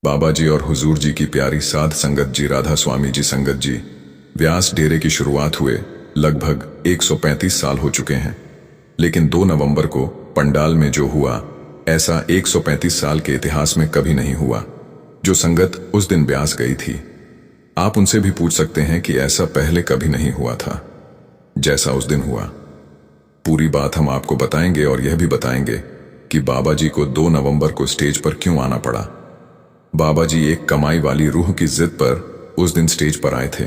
बाबा जी और हुजूर जी की प्यारी साध संगत जी, राधा स्वामी जी संगत जी। व्यास डेरे की शुरुआत हुए लगभग 135 साल हो चुके हैं, लेकिन 2 नवंबर को पंडाल में जो हुआ, ऐसा 135 साल के इतिहास में कभी नहीं हुआ। जो संगत उस दिन ब्यास गई थी, आप उनसे भी पूछ सकते हैं कि ऐसा पहले कभी नहीं हुआ था जैसा उस दिन हुआ। पूरी बात हम आपको बताएंगे और यह भी बताएंगे कि बाबा जी को 2 नवंबर को स्टेज पर क्यों आना पड़ा। बाबा जी एक कमाई वाली रूह की जिद पर उस दिन स्टेज पर आए थे।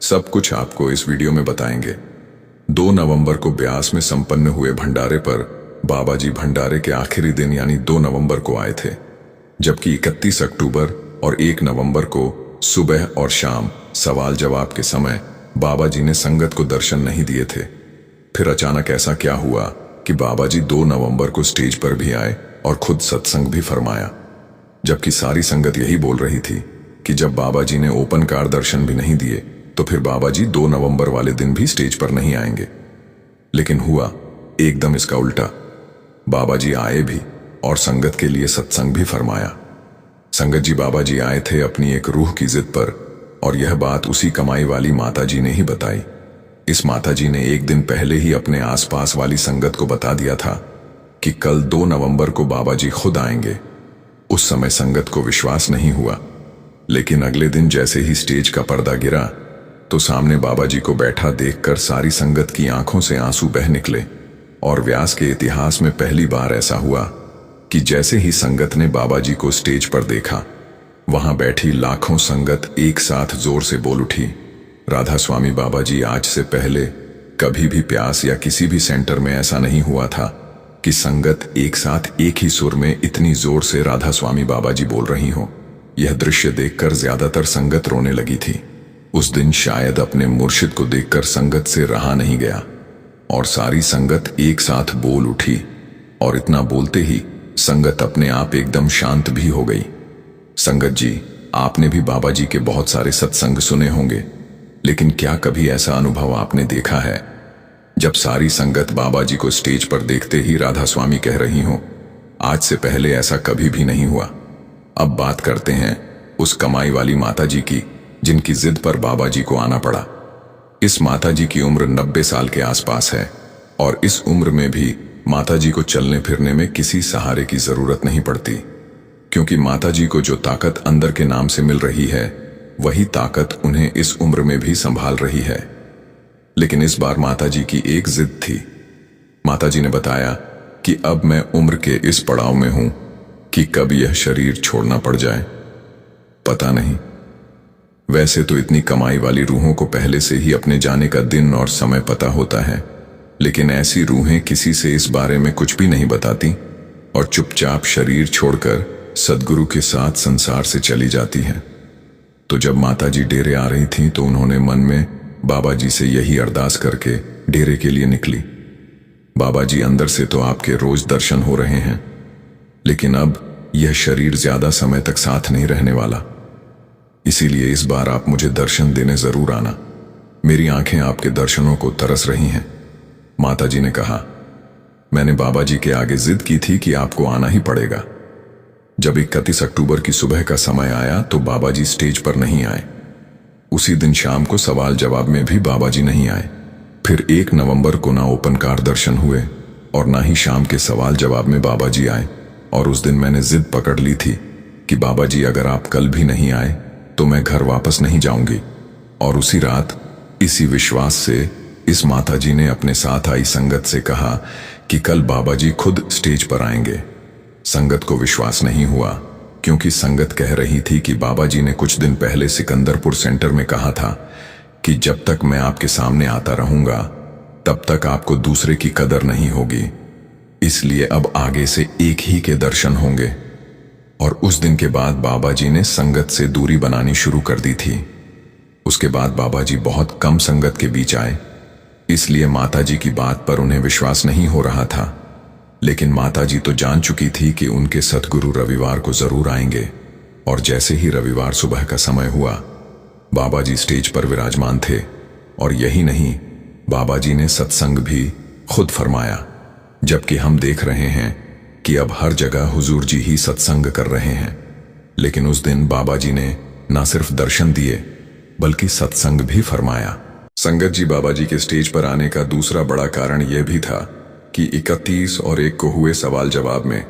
सब कुछ आपको इस वीडियो में बताएंगे। 2 नवंबर को ब्यास में संपन्न हुए भंडारे पर बाबा जी भंडारे के आखिरी दिन यानी 2 नवंबर को आए थे, जबकि 31 अक्टूबर और 1 नवंबर को सुबह और शाम सवाल जवाब के समय बाबा जी ने संगत को दर्शन नहीं दिए थे। फिर अचानक ऐसा क्या हुआ कि बाबा जी 2 नवंबर को स्टेज पर भी आए और खुद सत्संग भी फरमाया, जबकि सारी संगत यही बोल रही थी कि जब बाबा जी ने ओपन कार दर्शन भी नहीं दिए तो फिर बाबा जी 2 नवंबर वाले दिन भी स्टेज पर नहीं आएंगे। लेकिन हुआ एकदम इसका उल्टा। बाबा जी आए भी और संगत के लिए सत्संग भी फरमाया। संगत जी बाबा जी आए थे अपनी एक रूह की जिद पर, और यह बात उसी कमाई वाली माता जी ने ही बताई। इस माता जी ने एक दिन पहले ही अपने आसपास वाली संगत को बता दिया था कि कल 2 नवंबर को बाबा जी खुद आएंगे। उस समय संगत को विश्वास नहीं हुआ, लेकिन अगले दिन जैसे ही स्टेज का पर्दा गिरा तो सामने बाबा जी को बैठा देखकर सारी संगत की आंखों से आंसू बह निकले। और व्यास के इतिहास में पहली बार ऐसा हुआ कि जैसे ही संगत ने बाबा जी को स्टेज पर देखा, वहां बैठी लाखों संगत एक साथ जोर से बोल उठी, राधा स्वामी बाबा जी, आज से पहले कभी भी प्यास या किसी भी सेंटर में ऐसा नहीं हुआ था कि संगत एक साथ एक ही सुर में इतनी जोर से राधा स्वामी बाबा जी बोल रही हो। यह दृश्य देखकर ज्यादातर संगत रोने लगी थी। उस दिन शायद अपने मुर्शिद को देखकर संगत से रहा नहीं गया और सारी संगत एक साथ बोल उठी, और इतना बोलते ही संगत अपने आप एकदम शांत भी हो गई। संगत जी, आपने भी बाबा जी के बहुत सारे सत्संग सुने होंगे, लेकिन क्या कभी ऐसा अनुभव आपने देखा है जब सारी संगत बाबा जी को स्टेज पर देखते ही राधा स्वामी कह रही हो? आज से पहले ऐसा कभी भी नहीं हुआ। अब बात करते हैं उस कमाई वाली माता जी की, जिनकी जिद पर बाबा जी को आना पड़ा। इस माता जी की उम्र 90 साल के आसपास है, और इस उम्र में भी माता जी को चलने फिरने में किसी सहारे की जरूरत नहीं पड़ती, क्योंकि माता जी को जो ताकत अंदर के नाम से मिल रही है, वही ताकत उन्हें इस उम्र में भी संभाल रही है। लेकिन इस बार माता जी की एक जिद थी। माता जी ने बताया कि अब मैं उम्र के इस पड़ाव में हूं कि कब यह शरीर छोड़ना पड़ जाए पता नहीं। वैसे तो इतनी कमाई वाली रूहों को पहले से ही अपने जाने का दिन और समय पता होता है, लेकिन ऐसी रूहें किसी से इस बारे में कुछ भी नहीं बताती और चुपचाप शरीर छोड़कर सद्गुरु के साथ संसार से चली जाती हैं। तो जब माता जी डेरे आ रही थीं तो उन्होंने मन में बाबा जी से यही अरदास करके डेरे के लिए निकली, बाबा जी अंदर से तो आपके रोज दर्शन हो रहे हैं, लेकिन अब यह शरीर ज्यादा समय तक साथ नहीं रहने वाला, इसीलिए इस बार आप मुझे दर्शन देने जरूर आना। मेरी आंखें आपके दर्शनों को तरस रही हैं। माता जी ने कहा, मैंने बाबा जी के आगे जिद की थी कि आपको आना ही पड़ेगा। जब 31 अक्टूबर की सुबह का समय आया तो बाबा जी स्टेज पर नहीं आए। उसी दिन शाम को सवाल जवाब में भी बाबा जी नहीं आए। फिर 1 नवंबर को ना ओपन कार दर्शन हुए और ना ही शाम के सवाल जवाब में बाबा जी आए। और उस दिन मैंने जिद पकड़ ली थी कि बाबा जी अगर आप कल भी नहीं आए तो मैं घर वापस नहीं जाऊंगी। और उसी रात इसी विश्वास से इस माता जी ने अपने साथ आई संगत से कहा कि कल बाबा जी खुद स्टेज पर आएंगे। संगत को विश्वास नहीं हुआ, क्योंकि संगत कह रही थी कि बाबा जी ने कुछ दिन पहले सिकंदरपुर सेंटर में कहा था कि जब तक मैं आपके सामने आता रहूंगा तब तक आपको दूसरे की कदर नहीं होगी, इसलिए अब आगे से एक ही के दर्शन होंगे। और उस दिन के बाद बाबा जी ने संगत से दूरी बनानी शुरू कर दी थी। उसके बाद बाबा जी बहुत कम संगत के बीच आए, इसलिए माता जी की बात पर उन्हें विश्वास नहीं हो रहा था। लेकिन माता जी तो जान चुकी थी कि उनके सतगुरु रविवार को जरूर आएंगे। और जैसे ही रविवार सुबह का समय हुआ, बाबा जी स्टेज पर विराजमान थे। और यही नहीं, बाबा जी ने सत्संग भी खुद फरमाया, जबकि हम देख रहे हैं कि अब हर जगह हुजूर जी ही सत्संग कर रहे हैं। लेकिन उस दिन बाबा जी ने ना सिर्फ दर्शन दिए बल्कि सत्संग भी फरमाया। संगत जी, बाबा जी के स्टेज पर आने का दूसरा बड़ा कारण यह भी था कि 31 और 1 को हुए सवाल जवाब में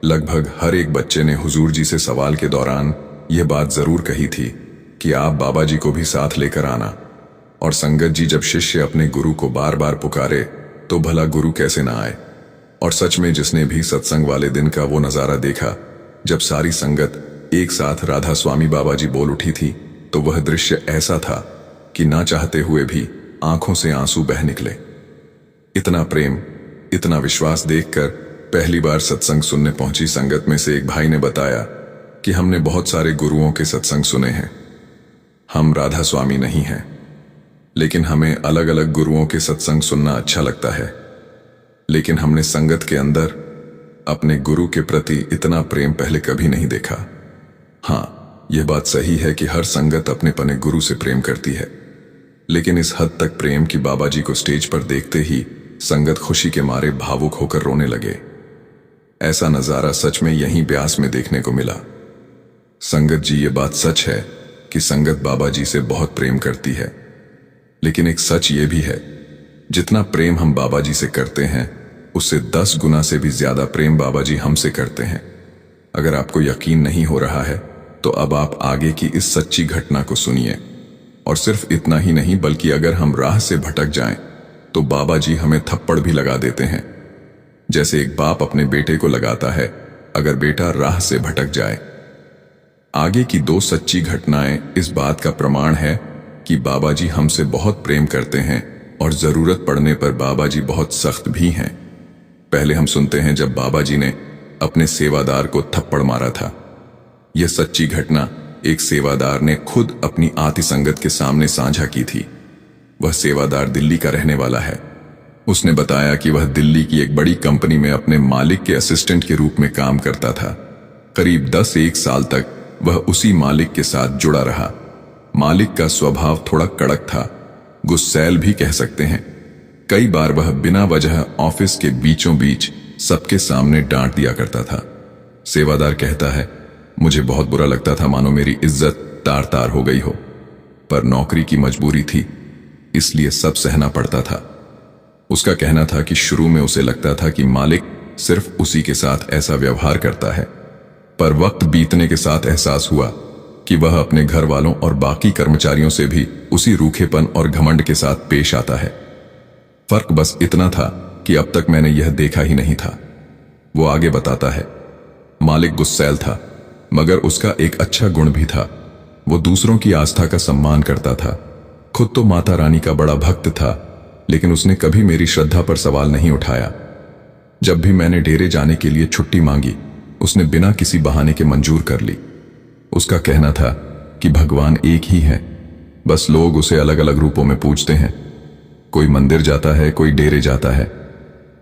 लगभग हर एक बच्चे ने हुजूर जी से सवाल के दौरान यह बात जरूर कही थी कि आप बाबा जी को भी साथ लेकर आना। और संगत जी, जब शिष्य अपने गुरु को बार बार पुकारे तो भला गुरु कैसे ना आए। और सच में जिसने भी सत्संग वाले दिन का वो नजारा देखा जब सारी संगत एक साथ राधा स्वामी बाबा जी बोल उठी थी, तो वह दृश्य ऐसा था कि ना चाहते हुए भी आंखों से आंसू बह निकले। इतना प्रेम, इतना विश्वास देखकर पहली बार सत्संग सुनने पहुंची संगत में से एक भाई ने बताया कि हमने बहुत सारे गुरुओं के सत्संग सुने हैं, हम राधा स्वामी नहीं हैं, लेकिन हमें अलग अलग गुरुओं के सत्संग सुनना अच्छा लगता है। लेकिन हमने संगत के अंदर अपने गुरु के प्रति इतना प्रेम पहले कभी नहीं देखा। हाँ, यह बात सही है कि हर संगत अपने पने गुरु से प्रेम करती है, लेकिन इस हद तक प्रेम कि बाबा जी को स्टेज पर देखते ही संगत खुशी के मारे भावुक होकर रोने लगे। ऐसा नजारा सच में यहीं ब्यास में देखने को मिला। संगत जी, ये बात सच है कि संगत बाबा जी से बहुत प्रेम करती है, लेकिन एक सच ये भी है, जितना प्रेम हम बाबा जी से करते हैं उससे 10 गुना से भी ज्यादा प्रेम बाबा जी हमसे करते हैं। अगर आपको यकीन नहीं हो रहा है तो अब आप आगे की इस सच्ची घटना को सुनिए। और सिर्फ इतना ही नहीं, बल्कि अगर हम राह से भटक जाएं तो बाबा जी हमें थप्पड़ भी लगा देते हैं, जैसे एक बाप अपने बेटे को लगाता है अगर बेटा राह से भटक जाए। आगे की 2 सच्ची घटनाएं इस बात का प्रमाण है कि बाबा जी हमसे बहुत प्रेम करते हैं और जरूरत पड़ने पर बाबा जी बहुत सख्त भी हैं। पहले हम सुनते हैं जब बाबा जी ने अपने सेवादार को थप्पड़ मारा था। यह सच्ची घटना एक सेवादार ने खुद अपनी आती संगत के सामने साझा की थी। वह सेवादार दिल्ली का रहने वाला है। उसने बताया कि वह दिल्ली की एक बड़ी कंपनी में अपने मालिक के असिस्टेंट के रूप में काम करता था। करीब 10-1 साल तक वह उसी मालिक के साथ जुड़ा रहा। मालिक का स्वभाव थोड़ा कड़क था, गुस्सैल भी कह सकते हैं। कई बार वह बिना वजह ऑफिस के बीचों बीच सबके सामने डांट दिया करता था। सेवादार कहता है, मुझे बहुत बुरा लगता था, मानो मेरी इज्जत तार तार हो गई हो, पर नौकरी की मजबूरी थी, इसलिए सब सहना पड़ता था। उसका कहना था कि शुरू में उसे लगता था कि मालिक सिर्फ उसी के साथ ऐसा व्यवहार करता है, पर वक्त बीतने के साथ एहसास हुआ कि वह अपने घर वालों और बाकी कर्मचारियों से भी उसी रूखेपन और घमंड के साथ पेश आता है। फर्क बस इतना था कि अब तक मैंने यह देखा ही नहीं था। वो आगे बताता है, मालिक गुस्सैल था, मगर उसका एक अच्छा गुण भी था। वो दूसरों की आस्था का सम्मान करता था। खुद तो माता रानी का बड़ा भक्त था, लेकिन उसने कभी मेरी श्रद्धा पर सवाल नहीं उठाया। जब भी मैंने डेरे जाने के लिए छुट्टी मांगी, उसने बिना किसी बहाने के मंजूर कर ली। उसका कहना था कि भगवान एक ही है, बस लोग उसे अलग अलग रूपों में पूजते हैं। कोई मंदिर जाता है, कोई डेरे जाता है,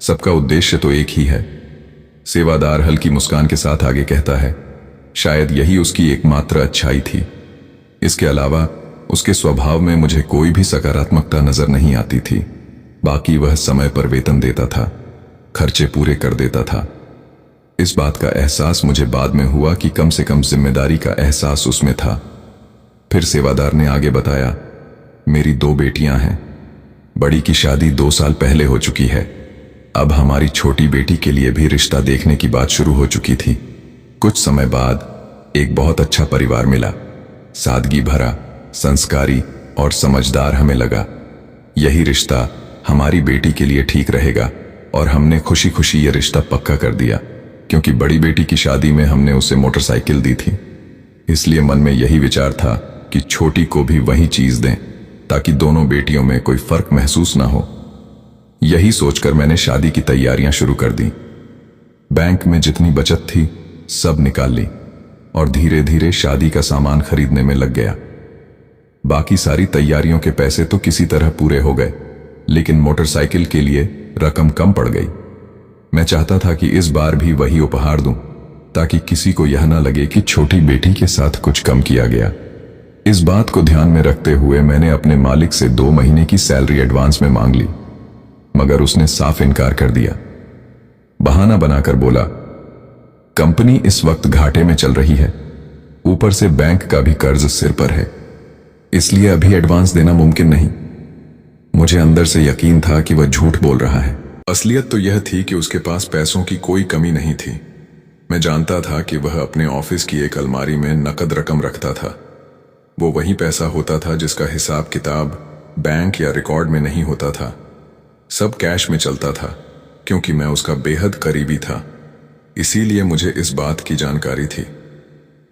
सबका उद्देश्य तो एक ही है। सेवादार हल्की मुस्कान के साथ आगे कहता है, शायद यही उसकी एकमात्र अच्छाई थी। इसके अलावा उसके स्वभाव में मुझे कोई भी सकारात्मकता नजर नहीं आती थी। बाकी वह समय पर वेतन देता था, खर्चे पूरे कर देता था। इस बात का एहसास मुझे बाद में हुआ कि कम से कम जिम्मेदारी का एहसास उसमें था। फिर सेवादार ने आगे बताया, मेरी 2 बेटियां हैं। बड़ी की शादी 2 साल पहले हो चुकी है। अब हमारी छोटी बेटी के लिए भी रिश्ता देखने की बात शुरू हो चुकी थी। कुछ समय बाद एक बहुत अच्छा परिवार मिला, सादगी भरा, संस्कारी और समझदार हमें लगा। यही रिश्ता हमारी बेटी के लिए ठीक रहेगा और हमने खुशी खुशी यह रिश्ता पक्का कर दिया, क्योंकि बड़ी बेटी की शादी में हमने उसे मोटरसाइकिल दी थी। इसलिए मन में यही विचार था कि छोटी को भी वही चीज दें, ताकि दोनों बेटियों में कोई फर्क महसूस ना हो। यही सोचकर मैंने शादी की तैयारियां शुरू कर दी। बैंक में जितनी बचत थी सब निकाल ली और धीरे धीरे शादी का सामान खरीदने में लग गया। बाकी सारी तैयारियों के पैसे तो किसी तरह पूरे हो गए, लेकिन मोटरसाइकिल के लिए रकम कम पड़ गई। मैं चाहता था कि इस बार भी वही उपहार दूं, ताकि किसी को यह ना लगे कि छोटी बेटी के साथ कुछ कम किया गया। इस बात को ध्यान में रखते हुए मैंने अपने मालिक से 2 महीने की सैलरी एडवांस में मांग ली, मगर उसने साफ इनकार कर दिया। बहाना बनाकर बोला, कंपनी इस वक्त घाटे में चल रही है, ऊपर से बैंक का भी कर्ज सिर पर है, इसलिए अभी एडवांस देना मुमकिन नहीं। मुझे अंदर से यकीन था कि वह झूठ बोल रहा है। असलियत तो यह थी कि उसके पास पैसों की कोई कमी नहीं थी। मैं जानता था कि वह अपने ऑफिस की एक अलमारी में नकद रकम रखता था। वो वही पैसा होता था जिसका हिसाब किताब बैंक या रिकॉर्ड में नहीं होता था। सब कैश में चलता था, क्योंकि मैं उसका बेहद करीबी था, इसीलिए मुझे इस बात की जानकारी थी।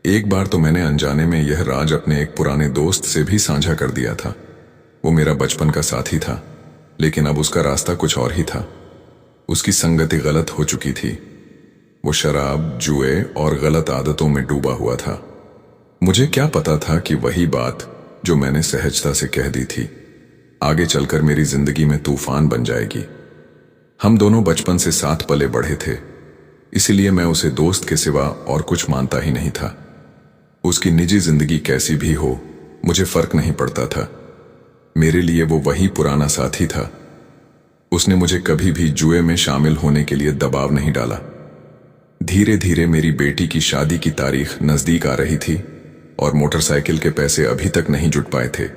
एक बार तो मैंने अनजाने में यह राज अपने एक पुराने दोस्त से भी साझा कर दिया था। वो मेरा बचपन का साथी था, लेकिन अब उसका रास्ता कुछ और ही था। उसकी संगति गलत हो चुकी थी। वो शराब, जुए और गलत आदतों में डूबा हुआ था। मुझे क्या पता था कि वही बात जो मैंने सहजता से कह दी थी, आगे चलकर मेरी जिंदगी में तूफान बन जाएगी। हम दोनों बचपन से साथ पले बढ़े थे, इसलिए मैं उसे दोस्त के सिवा और कुछ मानता ही नहीं था। उसकी निजी जिंदगी कैसी भी हो, मुझे फर्क नहीं पड़ता था। मेरे लिए वो वही पुराना साथी था। उसने मुझे कभी भी जुए में शामिल होने के लिए दबाव नहीं डाला। धीरे धीरे मेरी बेटी की शादी की तारीख नजदीक आ रही थी और मोटरसाइकिल के पैसे अभी तक नहीं जुट पाए थे।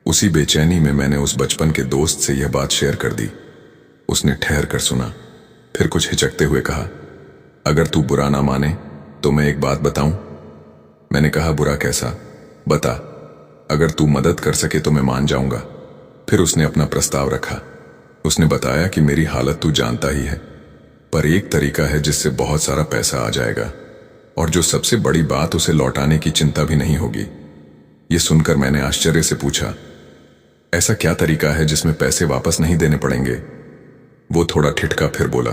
उसी बेचैनी में मैंने उस बचपन के दोस्त से यह बात शेयर कर दी। उसने ठहर कर सुना, फिर कुछ हिचकते हुए कहा, अगर तू बुरा ना माने तो मैं एक बात बताऊं? मैंने कहा, बुरा कैसा? बता। अगर तू मदद कर सके तो मैं मान जाऊंगा। फिर उसने अपना प्रस्ताव रखा। उसने बताया कि मेरी हालत तू जानता ही है, पर एक तरीका है जिससे बहुत सारा पैसा आ जाएगा, और जो सबसे बड़ी बात, उसे लौटाने की चिंता भी नहीं होगी। ये सुनकर मैंने आश्चर्य से पूछा, ऐसा क्या तरीका है जिसमें पैसे वापस नहीं देने पड़ेंगे? वो थोड़ा ठिठका फिर बोला,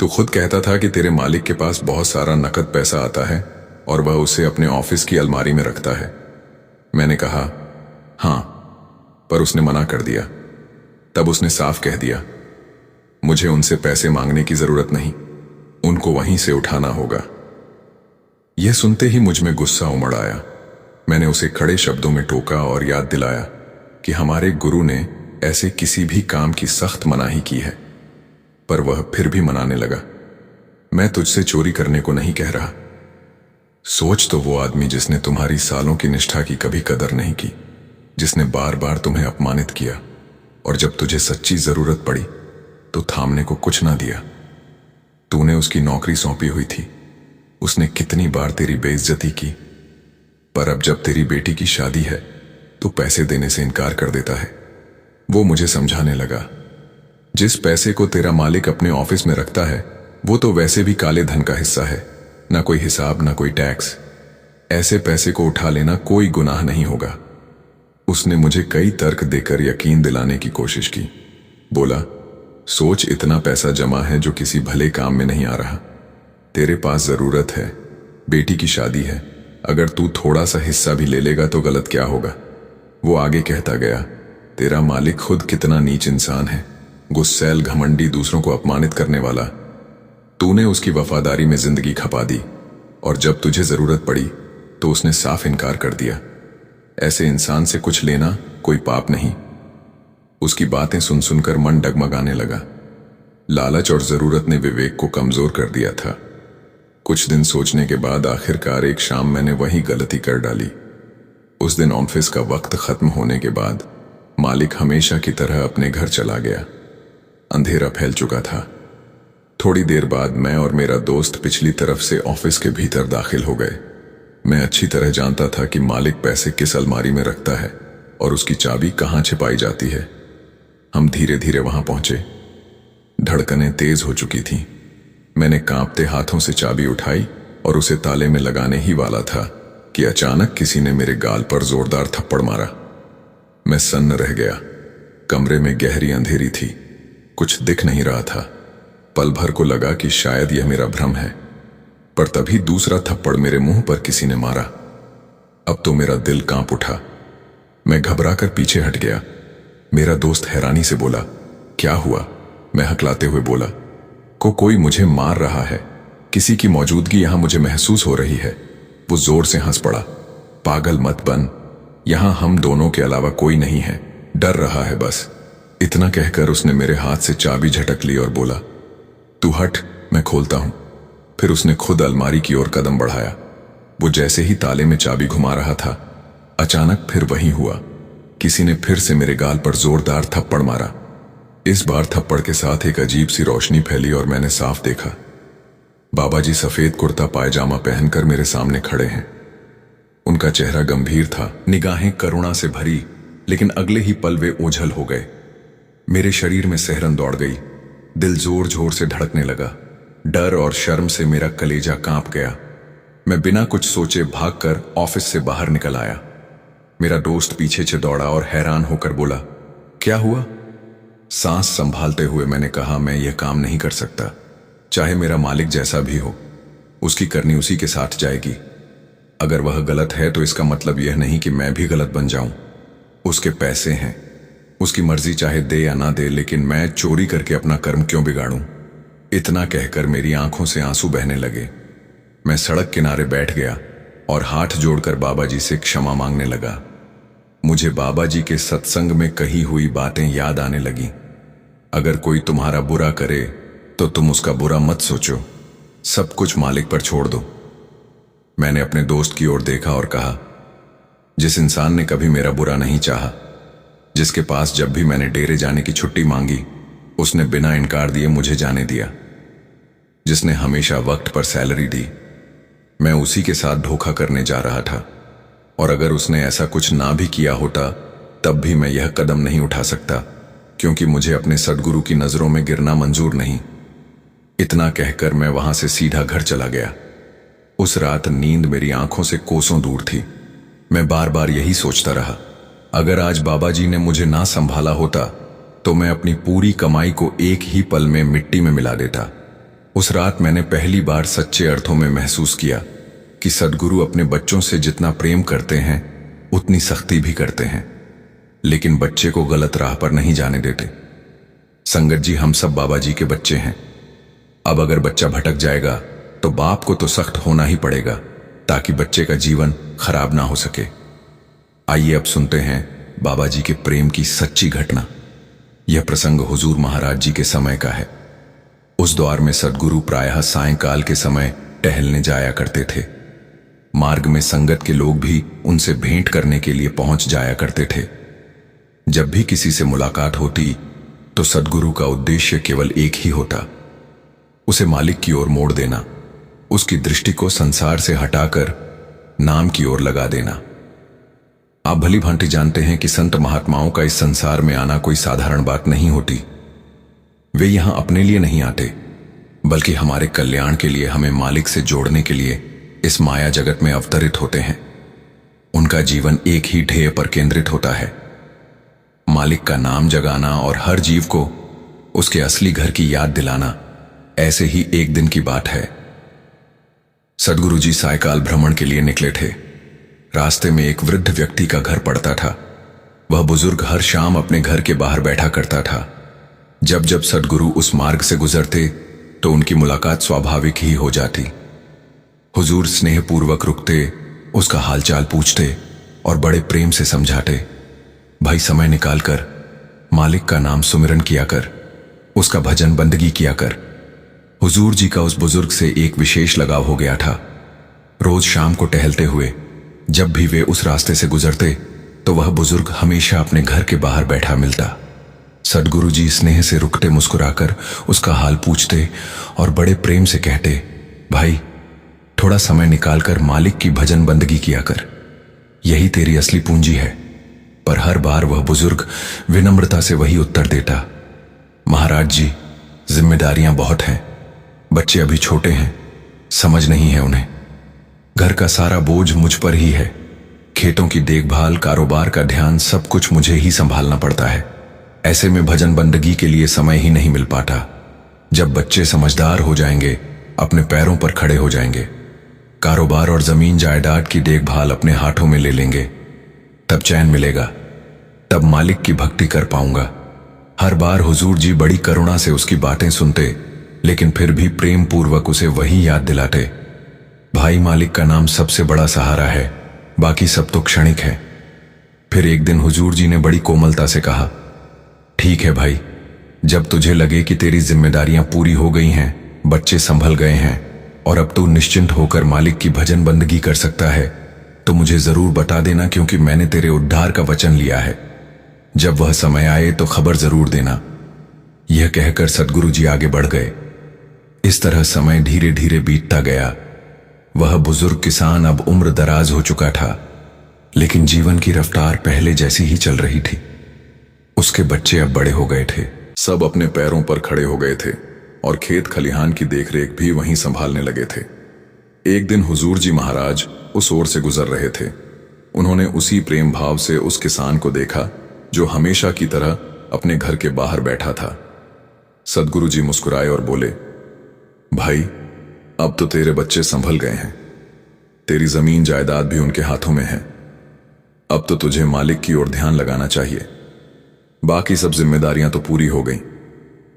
तू खुद कहता था कि तेरे मालिक के पास बहुत सारा नकद पैसा आता है और वह उसे अपने ऑफिस की अलमारी में रखता है। मैंने कहा, हां, पर उसने मना कर दिया। तब उसने साफ कह दिया, मुझे उनसे पैसे मांगने की जरूरत नहीं, उनको वहीं से उठाना होगा। यह सुनते ही मुझ में गुस्सा उमड़ आया। मैंने उसे कड़े शब्दों में टोका और याद दिलाया कि हमारे गुरु ने ऐसे किसी भी काम की सख्त मनाही की है, पर वह फिर भी मनाने लगा। मैं तुझसे चोरी करने को नहीं कह रहा। सोच तो वो आदमी जिसने तुम्हारी सालों की निष्ठा की कभी कदर नहीं की, जिसने बार बार तुम्हें अपमानित किया और जब तुझे सच्ची जरूरत पड़ी तो थामने को कुछ ना दिया। तूने उसकी नौकरी सौंपी हुई थी, उसने कितनी बार तेरी बेइज्जती की, पर अब जब तेरी बेटी की शादी है तो पैसे देने से इनकार कर देता है। वो मुझे समझाने लगा, जिस पैसे को तेरा मालिक अपने ऑफिस में रखता है वो तो वैसे भी काले धन का हिस्सा है, ना कोई हिसाब ना कोई टैक्स। ऐसे पैसे को उठा लेना कोई गुनाह नहीं होगा। उसने मुझे कई तर्क देकर यकीन दिलाने की कोशिश की। बोला, सोच, इतना पैसा जमा है जो किसी भले काम में नहीं आ रहा। तेरे पास जरूरत है, बेटी की शादी है, अगर तू थोड़ा सा हिस्सा भी ले लेगा तो गलत क्या होगा? वो आगे कहता गया, तेरा मालिक खुद कितना नीच इंसान है, गुस्सैल, घमंडी, दूसरों को अपमानित करने वाला। तूने उसकी वफादारी में जिंदगी खपा दी और जब तुझे जरूरत पड़ी तो उसने साफ इनकार कर दिया। ऐसे इंसान से कुछ लेना कोई पाप नहीं। उसकी बातें सुन सुनकर मन डगमगाने लगा। लालच और जरूरत ने विवेक को कमजोर कर दिया था। कुछ दिन सोचने के बाद आखिरकार एक शाम मैंने वही गलती कर डाली। उस दिन ऑफिस का वक्त खत्म होने के बाद मालिक हमेशा की तरह अपने घर चला गया। अंधेरा फैल चुका था। थोड़ी देर बाद मैं और मेरा दोस्त पिछली तरफ से ऑफिस के भीतर दाखिल हो गए। मैं अच्छी तरह जानता था कि मालिक पैसे किस अलमारी में रखता है और उसकी चाबी कहां छिपाई जाती है। हम धीरे धीरे वहां पहुंचे। धड़कनें तेज हो चुकी थीं। मैंने कांपते हाथों से चाबी उठाई और उसे ताले में लगाने ही वाला था कि अचानक किसी ने मेरे गाल पर जोरदार थप्पड़ मारा। मैं सन्न रह गया। कमरे में गहरी अंधेरी थी, कुछ दिख नहीं रहा था। पल भर को लगा कि शायद यह मेरा भ्रम है, पर तभी दूसरा थप्पड़ मेरे मुंह पर किसी ने मारा। अब तो मेरा दिल कांप उठा। मैं घबराकर पीछे हट गया। मेरा दोस्त हैरानी से बोला, क्या हुआ? मैं हकलाते हुए बोला, कोई मुझे मार रहा है, किसी की मौजूदगी यहां मुझे महसूस हो रही है। वो जोर से हंस पड़ा, पागल मत बन, यहां हम दोनों के अलावा कोई नहीं है, डर रहा है बस। इतना कहकर उसने मेरे हाथ से चाबी झटक ली और बोला, तू हट, मैं खोलता हूं। फिर उसने खुद अलमारी की ओर कदम बढ़ाया। वो जैसे ही ताले में चाबी घुमा रहा था, अचानक फिर वही हुआ। किसी ने फिर से मेरे गाल पर जोरदार थप्पड़ मारा। इस बार थप्पड़ के साथ एक अजीब सी रोशनी फैली और मैंने साफ देखा, बाबा जी सफेद कुर्ता पायजामा पहनकर मेरे सामने खड़े हैं। उनका चेहरा गंभीर था, निगाहें करुणा से भरी, लेकिन अगले ही पल वे ओझल हो गए। मेरे शरीर में सिहरन दौड़ गई, दिल जोर जोर से धड़कने लगा। डर और शर्म से मेरा कलेजा कांप गया। मैं बिना कुछ सोचे भागकर ऑफिस से बाहर निकल आया। मेरा दोस्त पीछे से दौड़ा और हैरान होकर बोला, क्या हुआ? सांस संभालते हुए मैंने कहा, मैं यह काम नहीं कर सकता। चाहे मेरा मालिक जैसा भी हो, उसकी करनी उसी के साथ जाएगी। अगर वह गलत है तो इसका मतलब यह नहीं कि मैं भी गलत बन जाऊं। उसके पैसे हैं, उसकी मर्जी चाहे दे या ना दे, लेकिन मैं चोरी करके अपना कर्म क्यों बिगाड़ूं? इतना कहकर मेरी आंखों से आंसू बहने लगे। मैं सड़क किनारे बैठ गया और हाथ जोड़कर बाबा जी से क्षमा मांगने लगा। मुझे बाबा जी के सत्संग में कही हुई बातें याद आने लगी। अगर कोई तुम्हारा बुरा करे तो तुम उसका बुरा मत सोचो, सब कुछ मालिक पर छोड़ दो। मैंने अपने दोस्त की ओर देखा और कहा, जिस इंसान ने कभी मेरा बुरा नहीं चाहा, जिसके पास जब भी मैंने डेरे जाने की छुट्टी मांगी उसने बिना इनकार दिए मुझे जाने दिया, जिसने हमेशा वक्त पर सैलरी दी, मैं उसी के साथ धोखा करने जा रहा था। और अगर उसने ऐसा कुछ ना भी किया होता तब भी मैं यह कदम नहीं उठा सकता, क्योंकि मुझे अपने सद्गुरु की नजरों में गिरना मंजूर नहीं। इतना कहकर मैं वहां से सीधा घर चला गया। उस रात नींद मेरी आंखों से कोसों दूर थी। मैं बार बार यही सोचता रहा, अगर आज बाबा जी ने मुझे ना संभाला होता तो मैं अपनी पूरी कमाई को एक ही पल में मिट्टी में मिला देता। उस रात मैंने पहली बार सच्चे अर्थों में महसूस किया कि सद्गुरु अपने बच्चों से जितना प्रेम करते हैं उतनी सख्ती भी करते हैं, लेकिन बच्चे को गलत राह पर नहीं जाने देते। संगत जी, हम सब बाबा जी के बच्चे हैं। अब अगर बच्चा भटक जाएगा तो बाप को तो सख्त होना ही पड़ेगा, ताकि बच्चे का जीवन खराब ना हो सके। आइए अब सुनते हैं बाबा जी के प्रेम की सच्ची घटना। यह प्रसंग हुजूर महाराज जी के समय का है। उस दौर में सद्गुरु प्रायः सायंकाल के समय टहलने जाया करते थे। मार्ग में संगत के लोग भी उनसे भेंट करने के लिए पहुंच जाया करते थे। जब भी किसी से मुलाकात होती तो सद्गुरु का उद्देश्य केवल एक ही होता, उसे मालिक की ओर मोड़ देना, उसकी दृष्टि को संसार से हटाकर नाम की ओर लगा देना। आप भली भांति जानते हैं कि संत महात्माओं का इस संसार में आना कोई साधारण बात नहीं होती। वे यहां अपने लिए नहीं आते, बल्कि हमारे कल्याण के लिए, हमें मालिक से जोड़ने के लिए इस माया जगत में अवतरित होते हैं। उनका जीवन एक ही ध्येय पर केंद्रित होता है, मालिक का नाम जगाना और हर जीव को उसके असली घर की याद दिलाना। ऐसे ही एक दिन की बात है। सद्गुरु जी सायकाल भ्रमण के लिए निकले थे। रास्ते में एक वृद्ध व्यक्ति का घर पड़ता था। वह बुजुर्ग हर शाम अपने घर के बाहर बैठा करता था। जब जब सद्गुरु उस मार्ग से गुजरते तो उनकी मुलाकात स्वाभाविक ही हो जाती। हुजूर स्नेहपूर्वक रुकते, उसका हालचाल पूछते और बड़े प्रेम से समझाते, भाई समय निकालकर मालिक का नाम सुमिरन किया कर, उसका भजन बंदगी किया कर। हुजूर जी का उस बुजुर्ग से एक विशेष लगाव हो गया था। रोज शाम को टहलते हुए जब भी वे उस रास्ते से गुजरते तो वह बुजुर्ग हमेशा अपने घर के बाहर बैठा मिलता। सद्गुरु जी स्नेह से रुकते, मुस्कुराकर उसका हाल पूछते और बड़े प्रेम से कहते, भाई थोड़ा समय निकालकर मालिक की भजन बंदगी किया कर, यही तेरी असली पूंजी है। पर हर बार वह बुजुर्ग विनम्रता से वही उत्तर देता, महाराज जी जिम्मेदारियां बहुत हैं, बच्चे अभी छोटे हैं, समझ नहीं है उन्हें। घर का सारा बोझ मुझ पर ही है, खेतों की देखभाल, कारोबार का ध्यान, सब कुछ मुझे ही संभालना पड़ता है। ऐसे में भजन बंदगी के लिए समय ही नहीं मिल पाता। जब बच्चे समझदार हो जाएंगे, अपने पैरों पर खड़े हो जाएंगे, कारोबार और जमीन जायदाद की देखभाल अपने हाथों में ले लेंगे, तब चैन मिलेगा, तब मालिक की भक्ति कर पाऊंगा। हर बार हुजूर जी बड़ी करुणा से उसकी बातें सुनते, लेकिन फिर भी प्रेम पूर्वक उसे वही याद दिलाते, भाई मालिक का नाम सबसे बड़ा सहारा है, बाकी सब तो क्षणिक है। फिर एक दिन हुजूर जी ने बड़ी कोमलता से कहा, ठीक है भाई, जब तुझे लगे कि तेरी जिम्मेदारियां पूरी हो गई हैं, बच्चे संभल गए हैं, और अब तू निश्चिंत होकर मालिक की भजन बंदगी कर सकता है तो मुझे जरूर बता देना, क्योंकि मैंने तेरे उद्धार का वचन लिया है। जब वह समय आए तो खबर जरूर देना। यह कहकर सदगुरु जी आगे बढ़ गए। इस तरह समय धीरे धीरे बीतता गया। वह बुजुर्ग किसान अब उम्र दराज हो चुका था, लेकिन जीवन की रफ्तार पहले जैसी ही चल रही थी। उसके बच्चे अब बड़े हो गए थे, सब अपने पैरों पर खड़े हो गए थे और खेत खलिहान की देखरेख भी वहीं संभालने लगे थे। एक दिन हुजूर जी महाराज उस ओर से गुजर रहे थे। उन्होंने उसी प्रेम भाव से उस किसान को देखा जो हमेशा की तरह अपने घर के बाहर बैठा था। सदगुरु जी मुस्कुराए और बोले, भाई, अब तो तेरे बच्चे संभल गए हैं, तेरी जमीन जायदाद भी उनके हाथों में है। अब तो तुझे मालिक की ओर ध्यान लगाना चाहिए। बाकी सब जिम्मेदारियां तो पूरी हो गई।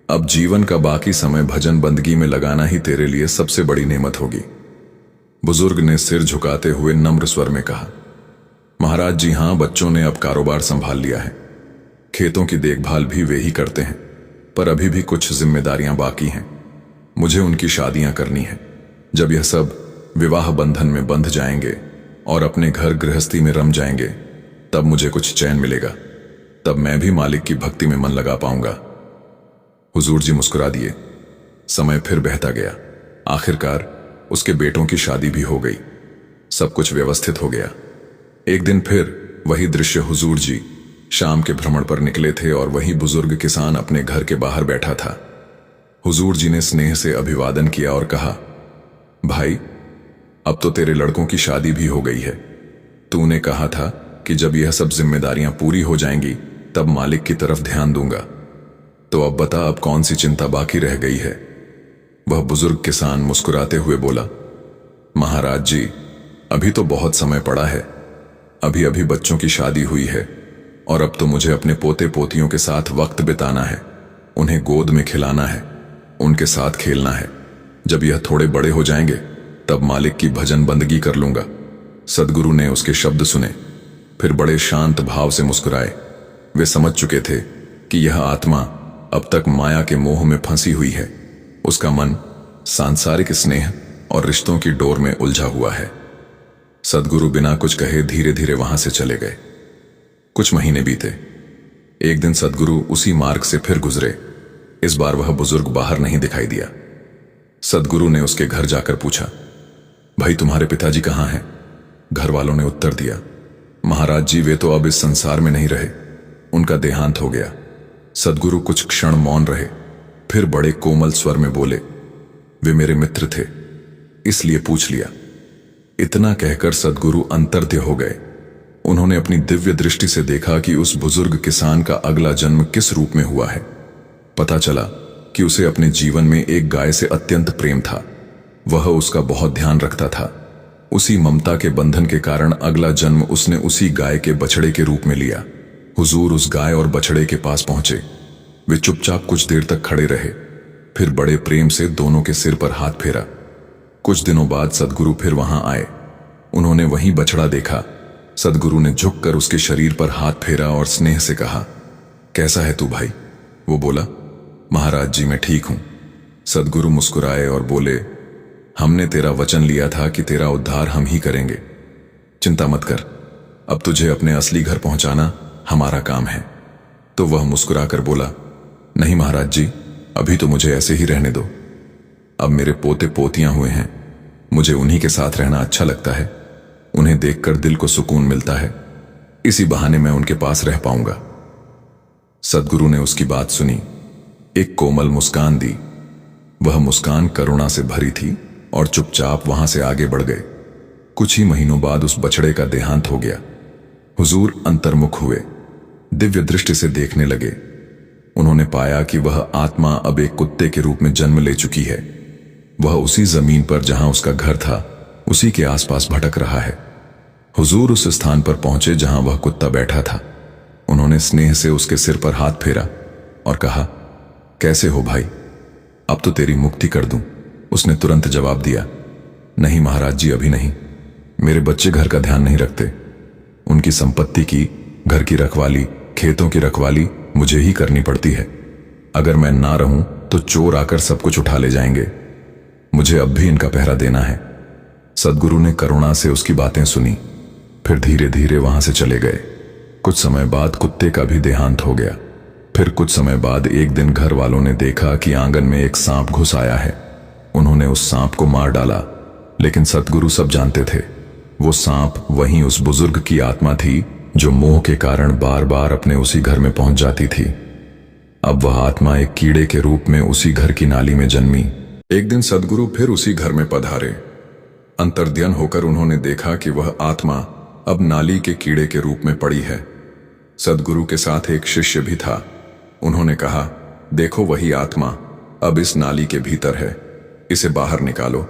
अब जीवन का बाकी समय भजन बंदगी में लगाना ही तेरे लिए सबसे बड़ी नेमत होगी। बुजुर्ग ने सिर झुकाते हुए नम्र स्वर में कहा, महाराज जी हां, बच्चों ने अब कारोबार संभाल लिया है, खेतों की देखभाल भी वे ही करते हैं, पर अभी भी कुछ जिम्मेदारियां बाकी हैं। मुझे उनकी शादियां करनी है। जब यह सब विवाह बंधन में बंध जाएंगे और अपने घर गृहस्थी में रम जाएंगे, तब मुझे कुछ चैन मिलेगा। तब मैं भी मालिक की भक्ति में मन लगा पाऊंगा। हुजूर जी मुस्कुरा दिए। समय फिर बहता गया। आखिरकार उसके बेटों की शादी भी हो गई। सब कुछ व्यवस्थित हो गया। एक दिन फिर वही दृश्य, हुजूर जी शाम के भ्रमण पर निकले थे और वही बुजुर्ग किसान अपने घर के बाहर बैठा था। हुजूर जी ने स्नेह से अभिवादन किया और कहा, भाई, अब तो तेरे लड़कों की शादी भी हो गई है। तूने कहा था कि जब यह सब जिम्मेदारियां पूरी हो जाएंगी तब मालिक की तरफ ध्यान दूंगा, तो अब बता, अब कौन सी चिंता बाकी रह गई है? वह बुजुर्ग किसान मुस्कुराते हुए बोला, महाराज जी, अभी तो बहुत समय पड़ा है। अभी अभी बच्चों की शादी हुई है और अब तो मुझे अपने पोते पोतियों के साथ वक्त बिताना है, उन्हें गोद में खिलाना है, उनके साथ खेलना है। जब यह थोड़े बड़े हो जाएंगे तब मालिक की भजन बंदगी कर लूंगा। सदगुरु ने उसके शब्द सुने, फिर बड़े शांत भाव से मुस्कुराए। वे समझ चुके थे कि यह आत्मा अब तक माया के मोह में फंसी हुई है। उसका मन सांसारिक स्नेह और रिश्तों की डोर में उलझा हुआ है। सदगुरु बिना कुछ कहे धीरे धीरे वहां से चले गए। कुछ महीने बीते। एक दिन सदगुरु उसी मार्ग से फिर गुजरे। इस बार वह बुजुर्ग बाहर नहीं दिखाई दिया। सदगुरु ने उसके घर जाकर पूछा, भाई, तुम्हारे पिताजी कहाँ हैं? घर वालों ने उत्तर दिया, महाराज जी, वे तो अब इस संसार में नहीं रहे, उनका देहांत हो गया। सदगुरु कुछ क्षण मौन रहे, फिर बड़े कोमल स्वर में बोले, वे मेरे मित्र थे, इसलिए पूछ लिया। इतना कहकर सदगुरु अंतर्ध्य हो गए। उन्होंने अपनी दिव्य दृष्टि से देखा कि उस बुजुर्ग किसान का अगला जन्म किस रूप में हुआ है। पता चला कि उसे अपने जीवन में एक गाय से अत्यंत प्रेम था। वह उसका बहुत ध्यान रखता था। उसी ममता के बंधन के कारण अगला जन्म उसने उसी गाय के बछड़े के रूप में लिया। हुजूर उस गाय और बछड़े के पास पहुंचे। वे चुपचाप कुछ देर तक खड़े रहे, फिर बड़े प्रेम से दोनों के सिर पर हाथ फेरा। कुछ दिनों बाद सदगुरु फिर वहां आए। उन्होंने वहीं बछड़ा देखा। सदगुरु ने झुककर उसके शरीर पर हाथ फेरा और स्नेह से कहा, कैसा है तू भाई? वो बोला, महाराज जी, मैं ठीक हूं। सदगुरु मुस्कुराए और बोले, हमने तेरा वचन लिया था कि तेरा उद्धार हम ही करेंगे। चिंता मत कर, अब तुझे अपने असली घर पहुंचाना हमारा काम है। तो वह मुस्कुराकर बोला, नहीं महाराज जी, अभी तो मुझे ऐसे ही रहने दो। अब मेरे पोते पोतियां हुए हैं, मुझे उन्हीं के साथ रहना अच्छा लगता है। उन्हें देखकर दिल को सुकून मिलता है। इसी बहाने मैं उनके पास रह पाऊंगा। सदगुरु ने उसकी बात सुनी, एक कोमल मुस्कान दी। वह मुस्कान करुणा से भरी थी और चुपचाप वहां से आगे बढ़ गए। कुछ ही महीनों बाद उस बछड़े का देहांत हो गया। हुजूर अंतर्मुख हुए, दिव्य दृष्टि से देखने लगे। उन्होंने पाया कि वह आत्मा अब एक कुत्ते के रूप में जन्म ले चुकी है। वह उसी जमीन पर जहां उसका घर था, उसी के आसपास भटक रहा है। हुजूर उस स्थान पर पहुंचे जहां वह कुत्ता बैठा था। उन्होंने स्नेह से उसके सिर पर हाथ फेरा और कहा, कैसे हो भाई? अब तो तेरी मुक्ति कर दूं। उसने तुरंत जवाब दिया, नहीं महाराज जी, अभी नहीं। मेरे बच्चे घर का ध्यान नहीं रखते। उनकी संपत्ति की, घर की रखवाली, खेतों की रखवाली मुझे ही करनी पड़ती है। अगर मैं ना रहूं तो चोर आकर सब कुछ उठा ले जाएंगे। मुझे अब भी इनका पहरा देना है। सदगुरु ने करुणा से उसकी बातें सुनी, फिर धीरे धीरे वहां से चले गए। कुछ समय बाद कुत्ते का भी देहांत हो गया। फिर कुछ समय बाद एक दिन घर वालों ने देखा कि आंगन में एक सांप घुस आया है। उन्होंने उस सांप को मार डाला, लेकिन सदगुरु सब जानते थे, वो सांप वहीं उस बुजुर्ग की आत्मा थी जो मोह के कारण बार बार अपने उसी घर में पहुंच जाती थी। अब वह आत्मा एक कीड़े के रूप में उसी घर की नाली में जन्मी। एक दिन सदगुरु फिर उसी घर में पधारे। अंतर्ध्यान होकर उन्होंने देखा कि वह आत्मा अब नाली के कीड़े के रूप में पड़ी है। सदगुरु के साथ एक शिष्य भी था। उन्होंने कहा, देखो वही आत्मा अब इस नाली के भीतर है, इसे बाहर निकालो।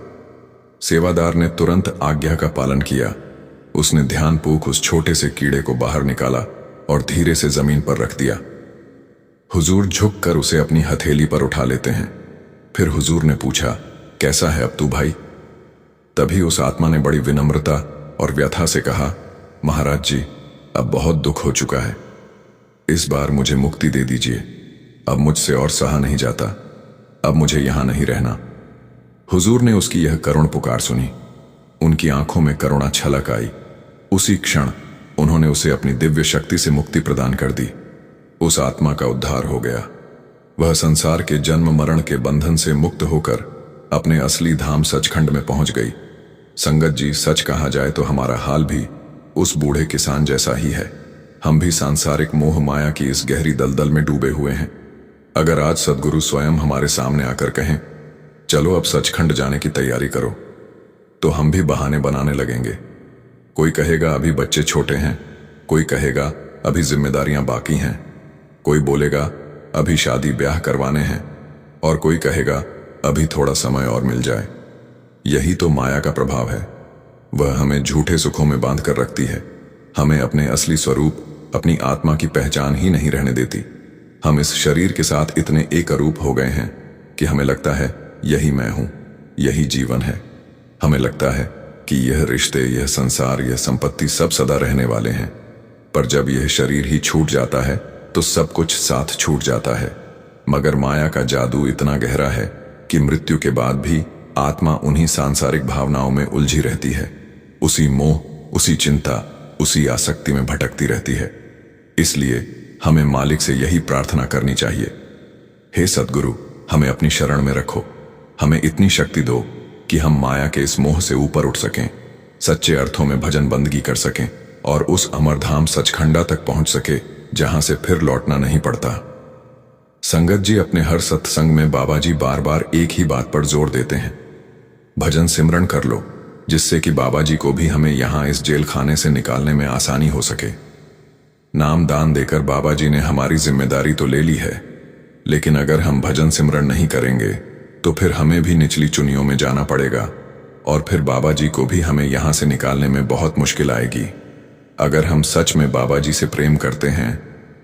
सेवादार ने तुरंत आज्ञा का पालन किया। उसने ध्यानपूर्वक उस छोटे से कीड़े को बाहर निकाला और धीरे से जमीन पर रख दिया। हुजूर झुककर उसे अपनी हथेली पर उठा लेते हैं। फिर हुजूर ने पूछा, कैसा है अब तू भाई? तभी उस आत्मा ने बड़ी विनम्रता और व्यथा से कहा, महाराज जी, अब बहुत दुख हो चुका है, इस बार मुझे मुक्ति दे दीजिए। अब मुझसे और सहा नहीं जाता, अब मुझे यहां नहीं रहना। हुजूर ने उसकी यह करुण पुकार सुनी। उनकी आंखों में करुणा छलक आई। उसी क्षण उन्होंने उसे अपनी दिव्य शक्ति से मुक्ति प्रदान कर दी। उस आत्मा का उद्धार हो गया। वह संसार के जन्म मरण के बंधन से मुक्त होकर अपने असली धाम सचखंड में पहुंच गई। संगत जी, सच कहा जाए तो हमारा हाल भी उस बूढ़े किसान जैसा ही है। हम भी सांसारिक मोह माया की इस गहरी दलदल में डूबे हुए हैं। अगर आज सदगुरु स्वयं हमारे सामने आकर कहें, चलो अब सचखंड जाने की तैयारी करो, तो हम भी बहाने बनाने लगेंगे। कोई कहेगा अभी बच्चे छोटे हैं, कोई कहेगा अभी जिम्मेदारियां बाकी हैं, कोई बोलेगा अभी शादी ब्याह करवाने हैं, और कोई कहेगा अभी थोड़ा समय और मिल जाए। यही तो माया का प्रभाव है। वह हमें झूठे सुखों में बांध कर रखती है। हमें अपने असली स्वरूप, अपनी आत्मा की पहचान ही नहीं रहने देती। हम इस शरीर के साथ इतने एकरूप हो गए हैं कि हमें लगता है यही मैं हूं, यही जीवन है। हमें लगता है कि यह रिश्ते, यह संसार, यह संपत्ति सब सदा रहने वाले हैं। पर जब यह शरीर ही छूट जाता है तो सब कुछ साथ छूट जाता है। मगर माया का जादू इतना गहरा है कि मृत्यु के बाद भी आत्मा उन्हीं सांसारिक भावनाओं में उलझी रहती है। उसी मोह, उसी चिंता, उसी आसक्ति में भटकती रहती है। इसलिए हमें मालिक से यही प्रार्थना करनी चाहिए, हे सद्गुरु, हमें अपनी शरण में रखो। हमें इतनी शक्ति दो कि हम माया के इस मोह से ऊपर उठ सकें, सच्चे अर्थों में भजन बंदगी कर सकें और उस अमरधाम सचखंडा तक पहुंच सके जहां से फिर लौटना नहीं पड़ता। संगत जी, अपने हर सत्संग में बाबा जी बार बार एक ही बात पर जोर देते हैं, भजन सिमरन कर लो, जिससे कि बाबा जी को भी हमें यहां इस जेल खाने से निकालने में आसानी हो सके। नाम दान देकर बाबा जी ने हमारी जिम्मेदारी तो ले ली है, लेकिन अगर हम भजन सिमरन नहीं करेंगे तो फिर हमें भी निचली चुनियों में जाना पड़ेगा और फिर बाबा जी को भी हमें यहां से निकालने में बहुत मुश्किल आएगी। अगर हम सच में बाबा जी से प्रेम करते हैं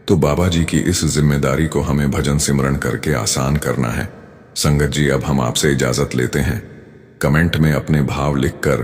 तो बाबा जी की इस जिम्मेदारी को हमें भजन सिमरन करके आसान करना है। संगत जी, अब हम आपसे इजाजत लेते हैं। कमेंट में अपने भाव लिखकर